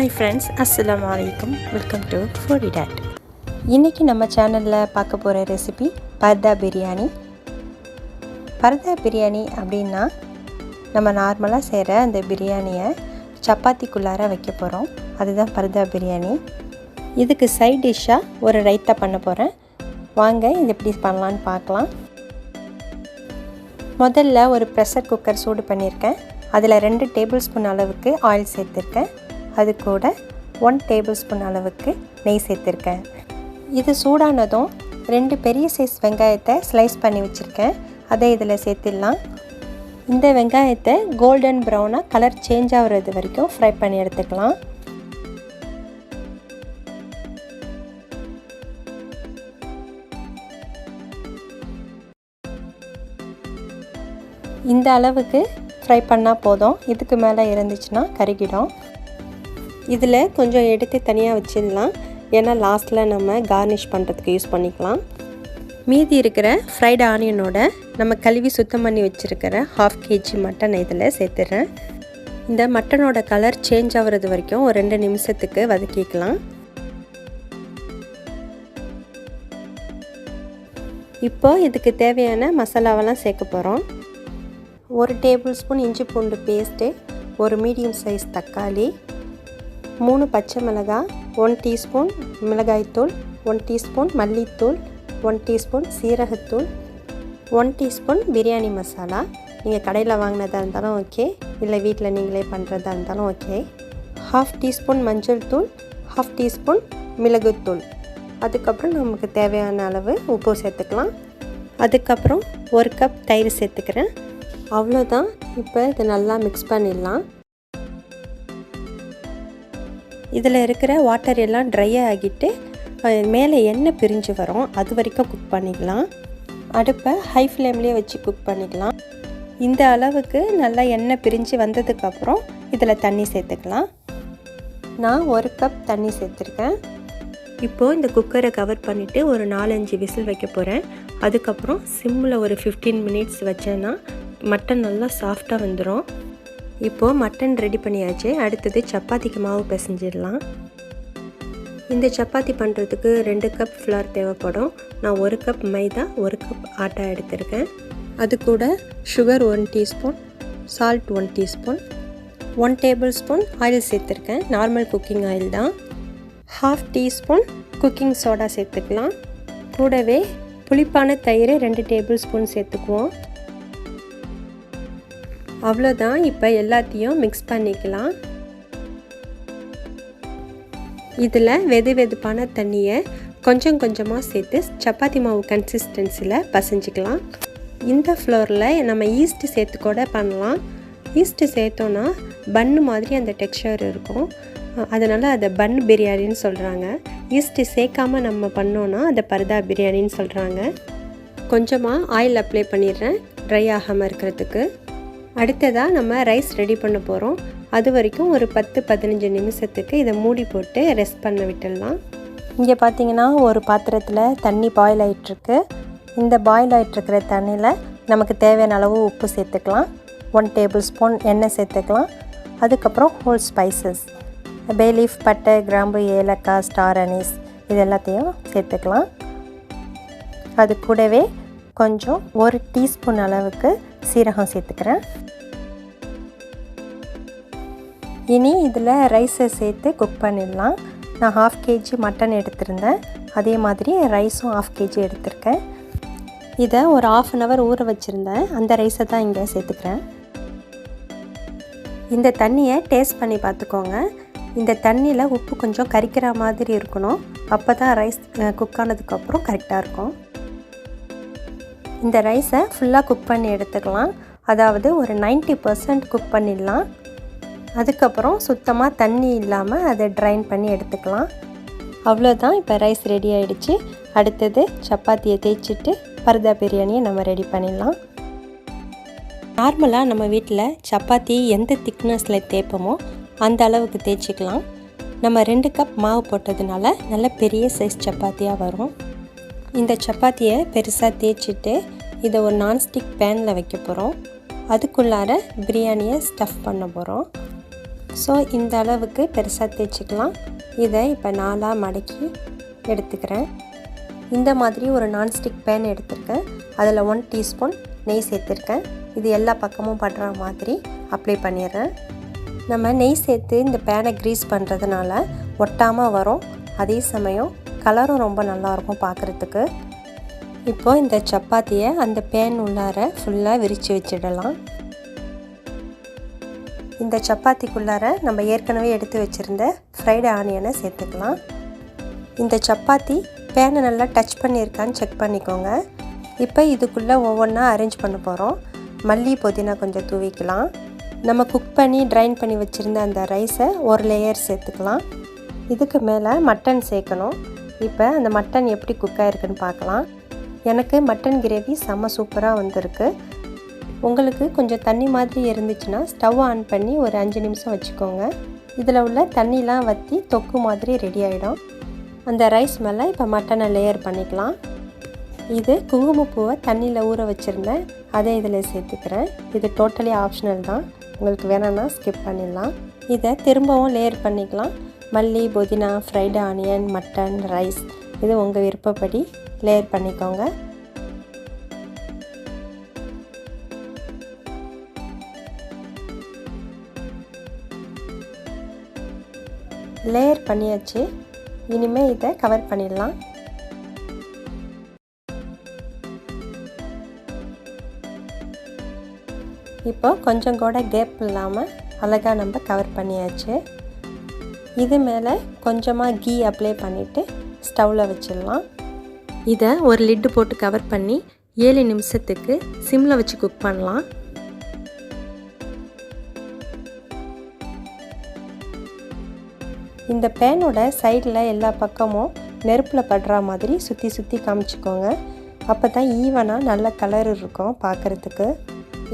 Hi friends, Assalamu alaikum. Welcome to Foodie Dad. இன்னைக்கு நம்ம சேனல்ல பார்க்க போற recipe parda biryani. parda biryani அப்படினா நம்ம நார்மலா செய்ற அந்த பிரியாணியை சப்பாத்திக்குள்ளார வைக்க போறோம். அதுதான் parda biryani. இதுக்கு சைடு டிஷ்ஷா ஒரு ரைத்தா பண்ண போறேன். வாங்க இது எப்படி பண்ணலாம்னு பார்க்கலாம். முதல்ல ஒரு பிரஷர் குக்கர் சூடு பண்ணியிருக்கேன். அதில் 2 டேபிள் ஸ்பூன் அளவுக்கு ஆயில் சேர்த்துருக்கேன். அது கூட 1 டேபிள் ஸ்பூன் அளவுக்கு நெய் சேர்த்துருக்கேன். இது சூடானதும் 2 பெரிய சைஸ் வெங்காயத்தை ஸ்லைஸ் பண்ணி வச்சுருக்கேன். அதை இதில் சேர்த்துடலாம். இந்த வெங்காயத்தை கோல்டன் ப்ரௌனாக கலர் சேஞ்ச் ஆகிறது வரைக்கும் ஃப்ரை பண்ணி எடுத்துக்கலாம். இந்த அளவுக்கு ஃப்ரை பண்ணால் போதும். இதுக்கு மேலே இருந்துச்சுன்னா கருகிடும். இதில் கொஞ்சம் எடுத்து தனியாக வச்சிடலாம். ஏன்னா லாஸ்ட்டில் நம்ம கார்னிஷ் பண்ணுறதுக்கு யூஸ் பண்ணிக்கலாம். மீதி இருக்கிற ஃப்ரைடு ஆனியனோட நம்ம கழுவி சுத்தம் பண்ணி வச்சுருக்கிற 1/2 kg மட்டன் இதில் சேர்த்துறேன். இந்த மட்டனோட கலர் சேஞ்ச் ஆகிறது வரைக்கும் ஒரு 2 நிமிஷத்துக்கு வதக்கிக்கலாம். இப்போ இதுக்கு தேவையான மசாலாவெல்லாம் சேர்க்க போகிறோம். 1 டேபிள் ஸ்பூன் இஞ்சி பூண்டு பேஸ்ட்டு, ஒரு மீடியம் சைஸ் தக்காளி, 3 பச்சை மிளகாய், 1 டீஸ்பூன் மிளகாய்த்தூள், 1 டீஸ்பூன் மல்லித்தூள், 1 டீஸ்பூன் சீரகத்தூள், 1 டீஸ்பூன் பிரியாணி மசாலா. நீங்கள் கடையில் வாங்கினதாக இருந்தாலும் ஓகே, இல்லை வீட்டில் நீங்களே பண்ணுறதா இருந்தாலும் ஓகே. 1/2 டீஸ்பூன் மஞ்சள் தூள், 1/2 டீஸ்பூன் மிளகுத்தூள். அதுக்கப்புறம் நமக்கு தேவையான அளவு உப்பு சேர்த்துக்கலாம். அதுக்கப்புறம் 1 கப் தயிர் சேர்த்துக்கிறேன். அவ்வளோதான். இப்போ இதை நல்லா மிக்ஸ் பண்ணிடலாம். இதில் இருக்கிற வாட்டர் எல்லாம் ட்ரை ஆகிட்டு மேலே எண்ணெய் பிரிஞ்சு வரும். அது வரைக்கும் குக் பண்ணிக்கலாம். அடுப்பை ஹை ஃப்ளேம்லேயே வச்சு குக் பண்ணிக்கலாம். இந்த அளவுக்கு நல்லா எண்ணெய் பிரிஞ்சு வந்ததுக்கப்புறம் இதில் தண்ணி சேர்த்துக்கலாம். நான் 1 கப் தண்ணி சேர்த்துருக்கேன். இப்போது இந்த குக்கரை கவர் பண்ணிவிட்டு ஒரு 4-5 விசில் வைக்க போகிறேன். அதுக்கப்புறம் சிம்மில் ஒரு 15 மினிட்ஸ் வச்சேன்னா மட்டன் நல்லா சாஃப்டாக வந்துடும். இப்போது மட்டன் ரெடி பண்ணியாச்சு. அடுத்தது சப்பாத்திக்கு மாவு பிசைஞ்சிடலாம். இந்த சப்பாத்தி பண்ணுறதுக்கு 2 கப் ஃப்ளார் தேவைப்படும். நான் 1 கப் மைதா, 1 கப் ஆட்டா எடுத்திருக்கேன். அது கூட sugar 1 teaspoon, salt 1 teaspoon, 1 table spoon oil சேர்த்துருக்கேன். நார்மல் குக்கிங் ஆயில் தான். 1/2 டீஸ்பூன் குக்கிங் சோடா சேர்த்துக்கலாம். கூடவே புளிப்பான தயிர் 2 டேபிள் ஸ்பூன் சேர்த்துக்குவோம். அவ்வளோதான். இப்போ எல்லாத்தையும் மிக்ஸ் பண்ணிக்கலாம். இதில் வெதுவெதுப்பான தண்ணியை கொஞ்சம் கொஞ்சமாக சேர்த்து சப்பாத்தி மாவு கன்சிஸ்டன்சியில் பசைஞ்சிக்கலாம். இந்த ஃப்ளோரில் நம்ம ஈஸ்ட்டு சேர்த்து கூட பண்ணலாம். ஈஸ்ட்டு சேர்த்தோன்னா பன்னு மாதிரி அந்த டெக்ஸ்சர் இருக்கும். அதனால் அதை பன் பிரியாணின்னு சொல்கிறாங்க. ஈஸ்ட்டு சேர்க்காமல் நம்ம பண்ணோன்னா அதை parda பிரியாணின்னு சொல்கிறாங்க. கொஞ்சமாக ஆயில் அப்ளை பண்ணிடுறேன் ட்ரை ஆகாமல் இருக்கிறதுக்கு. அடுத்ததாக நம்ம ரைஸ் ரெடி பண்ண போகிறோம். அது வரைக்கும் ஒரு 10-15 நிமிஷத்துக்கு இதை மூடி போட்டு ரெஸ்ட் பண்ண விட்டுடலாம். இங்கே பார்த்தீங்கன்னா ஒரு பாத்திரத்தில் தண்ணி பாயில் ஆகிட்டுருக்கு. இந்த பாயில் ஆகிட்டுருக்கிற தண்ணியில் நமக்கு தேவையான அளவு உப்பு சேர்த்துக்கலாம். 1 டேபிள் ஸ்பூன் எண்ணெய் சேர்த்துக்கலாம். அதுக்கப்புறம் ஹோல் ஸ்பைசஸ், பே லீஃப், பட்டை, கிராம்பு, ஏலக்காய், ஸ்டார் அனீஸ் இது எல்லாத்தையும் சேர்த்துக்கலாம். அது கூடவே கொஞ்சம் 1 டீஸ்பூன் அளவுக்கு சீரகம் சேர்த்துக்கிறேன். இனி இதில் ரைஸை சேர்த்து குக் பண்ணிடலாம். நான் 1/2 kg மட்டன் எடுத்திருந்தேன். அதே மாதிரி ரைஸும் 1/2 kg எடுத்திருக்கேன். இதை ஒரு 1/2 hour ஊற வச்சுருந்தேன். அந்த ரைஸை தான் இங்கே சேர்த்துக்கிறேன். இந்த தண்ணியை டேஸ்ட் பண்ணி பார்த்துக்கோங்க. இந்த தண்ணியில் உப்பு கொஞ்சம் கரிக்கிற மாதிரி இருக்கணும். அப்போ தான் ரைஸ் குக் ஆனதுக்கப்புறம் கரெக்டாக இருக்கும். இந்த ரைஸை ஃபுல்லாக குக் பண்ணி எடுத்துக்கலாம். அதாவது ஒரு 90% குக் பண்ணிடலாம். அதுக்கப்புறம் சுத்தமாக தண்ணி இல்லாமல் அதை ட்ரைன் பண்ணி எடுத்துக்கலாம். அவ்வளோதான். இப்போ ரைஸ் ரெடி ஆகிடுச்சு. அடுத்தது சப்பாத்தியை தேய்ச்சிட்டு parda பிரியாணியை நம்ம ரெடி பண்ணிடலாம். நார்மலாக நம்ம வீட்டில் சப்பாத்தி எந்த திக்னஸில் தேய்ப்போமோ அந்த அளவுக்கு தேய்ச்சிக்கலாம். நம்ம 2 கப் மாவு போட்டதுனால நல்ல பெரிய சைஸ் சப்பாத்தியாக வரும். இந்த சப்பாத்தியை பெருசாக தேய்ச்சிட்டு இதை ஒரு நான்ஸ்டிக் பேனில் வைக்க போகிறோம். அதுக்குள்ளார பிரியாணியை ஸ்டஃப் பண்ண போகிறோம். ஸோ இந்த அளவுக்கு பெருசாக தேய்ச்சிக்கலாம். இதை இப்போ 4ஆக மடக்கி எடுத்துக்கிறேன். இந்த மாதிரி ஒரு நான்ஸ்டிக் பேன் எடுத்திருக்கேன். அதில் 1 டீஸ்பூன் நெய் சேர்த்துருக்கேன். இது எல்லா பக்கமும் படுற மாதிரி அப்ளை பண்ணிடுறேன். நம்ம நெய் சேர்த்து இந்த பேனை க்ரீஸ் பண்ணுறதுனால ஒட்டாமல் வரும். அதே சமயம் கலரும் ரொம்ப நல்லாயிருக்கும் பார்க்குறதுக்கு. இப்போது இந்த சப்பாத்தியை அந்த பேன் உள்ளார ஃபுல்லாக விரித்து வச்சிடலாம். இந்த சப்பாத்திக்குள்ளார நம்ம ஏற்கனவே எடுத்து வச்சுருந்த ஃப்ரைடு ஆனியனை சேர்த்துக்கலாம். இந்த சப்பாத்தி பேனை நல்லா டச் பண்ணியிருக்கான்னு செக் பண்ணிக்கோங்க. இப்போ இதுக்குள்ளே ஒவ்வொன்றா அரேஞ்ச் பண்ண போகிறோம். மல்லி புதினா கொஞ்சம் தூவிக்கலாம். நம்ம குக் பண்ணி ட்ரைன் பண்ணி வச்சுருந்த அந்த ரைஸை ஒரு லேயர் சேர்த்துக்கலாம். இதுக்கு மேலே மட்டன் சேர்க்கணும். இப்போ அந்த மட்டன் எப்படி குக் ஆகிருக்குன்னு பார்க்கலாம். எனக்கு மட்டன் கிரேவி செம்ம சூப்பராக வந்திருக்கு. உங்களுக்கு கொஞ்சம் தண்ணி மாதிரி இருந்துச்சுன்னா ஸ்டவ் ஆன் பண்ணி ஒரு 5 நிமிஷம் வச்சுக்கோங்க. இதில் உள்ள தண்ணிலாம் வற்றி தொக்கு மாதிரி ரெடி ஆகிடும். அந்த ரைஸ் மேலே இப்போ மட்டனை லேயர் பண்ணிக்கலாம். இது குங்குமப்பூவை தண்ணியில் ஊற வச்சுருந்தேன், அதை இதில் சேர்த்துக்கிறேன். இது டோட்டலி ஆப்ஷனல் தான், உங்களுக்கு வேணும்னா ஸ்கிப் பண்ணிடலாம். இதை திரும்பவும் லேயர் பண்ணிக்கலாம். மல்லி புதினா ஃப்ரைடு ஆனியன் மட்டன் ரைஸ் இது உங்கள் விருப்பப்படி லேயர் பண்ணிக்கோங்க. லேயர் பண்ணியாச்சு. இனிமேல் இதை கவர் பண்ணிடலாம். இப்போ கொஞ்சம் கூட கேப் இல்லாமல் அழகாக நம்ம கவர் பண்ணியாச்சு. இது மேலே கொஞ்சமாக கீ அப்ளை பண்ணிவிட்டு ஸ்டவ்வில் வச்சிடலாம். இதை ஒரு லிட்டு போட்டு கவர் பண்ணி 7 நிமிஷத்துக்கு சிம்மில் வச்சு குக் பண்ணலாம். இந்த பேனோட சைடில் எல்லா பக்கமும் நெருப்பில் படுற மாதிரி சுற்றி சுற்றி காமிச்சிக்கோங்க. அப்போ தான் ஈவனாக நல்ல கலர் இருக்கும் பார்க்குறதுக்கு.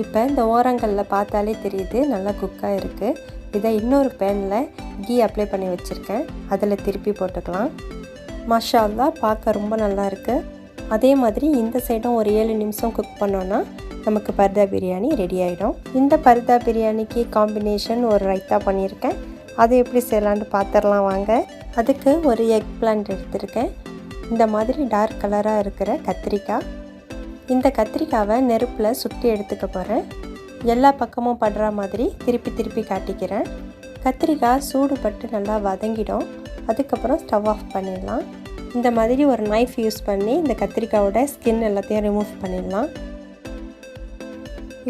இப்போ இந்த ஓரங்களில் பார்த்தாலே தெரியுது நல்லா குக்காக இருக்குது. இதை இன்னொரு பேனில் கீ அப்ளை பண்ணி வச்சுருக்கேன், அதில் திருப்பி போட்டுக்கலாம். மாஷா அல்லாஹ் பார்க்க ரொம்ப நல்லா இருக்குது. அதே மாதிரி இந்த சைடும் ஒரு 7 நிமிஷம் குக் பண்ணோன்னா நமக்கு பர்தா பிரியாணி ரெடி ஆகிடும். இந்த பர்தா பிரியாணிக்கு காம்பினேஷன் ஒரு ரைத்தா பண்ணியிருக்கேன். அது எப்படி செய்யலான்னு பார்த்துடலாம் வாங்க. அதுக்கு ஒரு எக்ப்ளாண்ட் எடுத்திருக்கேன். இந்த மாதிரி டார்க் கலராக இருக்கிற கத்திரிக்காய். இந்த கத்திரிக்காவை நெருப்பில் சுட்டி எடுத்துக்க போகிறேன். எல்லா பக்கமும் படுற மாதிரி திருப்பி திருப்பி காட்டிக்கிறேன். கத்திரிக்காய் சூடுபட்டு நல்லா வதங்கிடும். அதுக்கப்புறம் ஸ்டவ் ஆஃப் பண்ணிடலாம். இந்த மாதிரி ஒரு நைஃப் யூஸ் பண்ணி இந்த கத்திரிக்காயோட ஸ்கின் எல்லாத்தையும் ரிமூவ் பண்ணிடலாம்.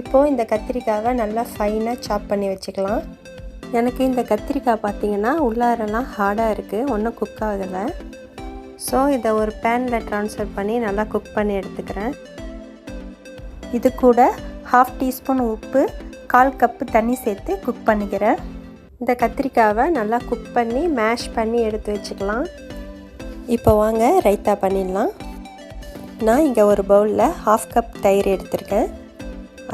இப்போது இந்த கத்திரிக்காவை நல்லா ஃபைனாக சாப் பண்ணி வச்சுக்கலாம். எனக்கு இந்த கத்திரிக்காய் பார்த்திங்கன்னா உள்ளாரெல்லாம் ஹார்டாக இருக்குது, ஒன்றும் குக் ஆகலை. ஸோ இதை ஒரு பேனில் ட்ரான்ஸ்ஃபர் பண்ணி நல்லா குக் பண்ணி எடுத்துக்கிறேன். இது கூட 1/2 டீஸ்பூன் உப்பு 1/4 கப்பு தண்ணி சேர்த்து குக் பண்ணிக்கிறேன். இந்த கத்திரிக்காவை நல்லா குக் பண்ணி மேஷ் பண்ணி எடுத்து வச்சுக்கலாம். இப்போ வாங்க ரைத்தா பண்ணிடலாம். நான் இங்கே ஒரு பவுலில் 1/2 கப் தயிர் எடுத்திருக்கேன்.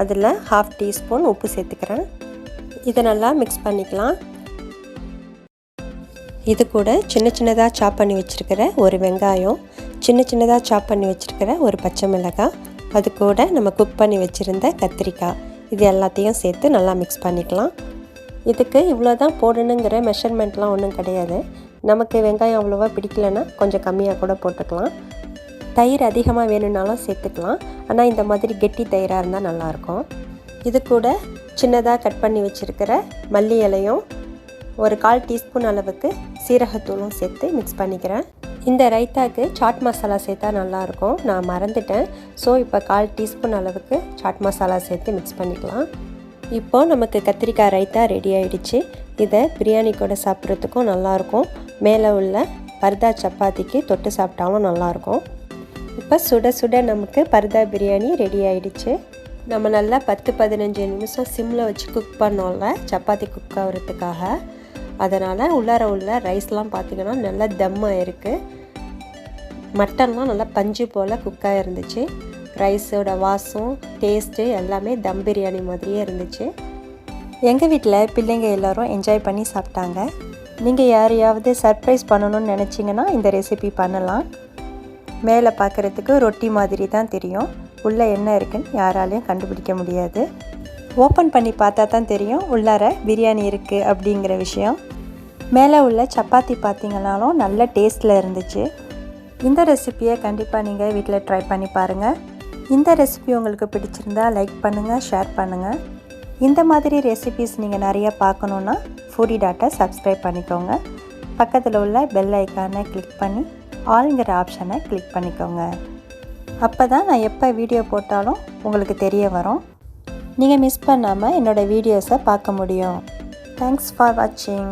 அதில் 1/2 டீஸ்பூன் உப்பு சேர்த்துக்கிறேன். இதை நல்லா மிக்ஸ் பண்ணிக்கலாம். இது கூட சின்ன சின்னதாக சாப் பண்ணி வச்சுருக்கிற ஒரு வெங்காயம், சின்ன சின்னதாக சாப் பண்ணி வச்சுருக்கிற ஒரு பச்சை மிளகாய், அது கூட நம்ம குக் பண்ணி வச்சுருந்த கத்திரிக்காய், இது எல்லாத்தையும் சேர்த்து நல்லா மிக்ஸ் பண்ணிக்கலாம். இதுக்கு இவ்வளோ தான் போடணுங்கிற மெஷர்மெண்ட்லாம் ஒன்றும் கிடையாது. நமக்கு வெங்காயம் அவ்வளோவா பிடிக்கலன்னா கொஞ்சம் கம்மியாக கூட போட்டுக்கலாம். தயிர் அதிகமாக வேணும்னாலும் சேர்த்துக்கலாம். ஆனால் இந்த மாதிரி கெட்டி தயிராக இருந்தால் நல்லாயிருக்கும். இது கூட சின்னதாக கட் பண்ணி வச்சுருக்கிற மல்லி இலையும் ஒரு 1/4 டீஸ்பூன் அளவுக்கு சீரகத்தூளும் சேர்த்து மிக்ஸ் பண்ணிக்கிறேன். இந்த ரைத்தாக்கு சாட் மசாலா சேர்த்தா நல்லாயிருக்கும், நான் மறந்துட்டேன். ஸோ இப்போ 1/4 டீஸ்பூன் அளவுக்கு சாட் மசாலா சேர்த்து மிக்ஸ் பண்ணிக்கலாம். இப்போது நமக்கு கத்திரிக்காய் ரைத்தா ரெடி ஆகிடுச்சு. இதை பிரியாணி கூட சாப்பிட்றதுக்கும் நல்லாயிருக்கும். மேலே உள்ள பர்தா சப்பாத்திக்கு தொட்டு சாப்பிட்டாலும் நல்லாயிருக்கும். இப்போ சுட சுட நமக்கு பர்தா பிரியாணி ரெடி ஆகிடுச்சு. நம்ம நல்லா 10-15 நிமிஷம் சிம்மில் வச்சு குக் பண்ணோம்ல சப்பாத்தி குக் ஆகிறதுக்காக. அதனால் உள்ளார உள்ள ரைஸ்லாம் பார்த்திங்கன்னா நல்லா தம்மாக இருக்குது. மட்டன்லாம் நல்லா பஞ்சு போல் குக்காக இருந்துச்சு. ரைஸோட வாசம் டேஸ்ட்டு எல்லாமே தம் பிரியாணி மாதிரியே இருந்துச்சு. எங்கள் வீட்டில் பிள்ளைங்க எல்லோரும் என்ஜாய் பண்ணி சாப்பிட்டாங்க. நீங்கள் யாரையாவது சர்ப்ரைஸ் பண்ணணும்னு நினச்சிங்கன்னா இந்த ரெசிபி பண்ணலாம். மேலே பார்க்குறதுக்கு ரொட்டி மாதிரி தான் தெரியும். உள்ளே என்ன இருக்குன்னு யாராலையும் கண்டுபிடிக்க முடியாது. ஓப்பன் பண்ணி பார்த்தா தான் தெரியும் உள்ளார பிரியாணி இருக்குது அப்படிங்கிற விஷயம். மேலே உள்ள சப்பாத்தி பார்த்திங்கனாலும் நல்ல டேஸ்ட்டில் இருந்துச்சு. இந்த ரெசிப்பியை கண்டிப்பாக நீங்கள் வீட்டில் ட்ரை பண்ணி பாருங்கள். இந்த ரெசிபி உங்களுக்கு பிடிச்சிருந்தா லைக் பண்ணுங்கள், ஷேர் பண்ணுங்கள். இந்த மாதிரி ரெசிபிஸ் நீங்கள் நிறைய பார்க்கணுன்னா ஃபுடி டாட்டை சப்ஸ்கிரைப் பண்ணிக்கோங்க. பக்கத்தில் உள்ள பெல் ஐக்கானை கிளிக் பண்ணி ஆல்ங்கிற ஆப்ஷனை கிளிக் பண்ணிக்கோங்க. அப்போ தான் நான் எப்போ வீடியோ போட்டாலும் உங்களுக்கு தெரிய வரும். நீங்கள் மிஸ் பண்ணாமல் என்னோடய வீடியோஸை பார்க்க முடியும். தேங்க்ஸ் ஃபார் வாட்சிங்.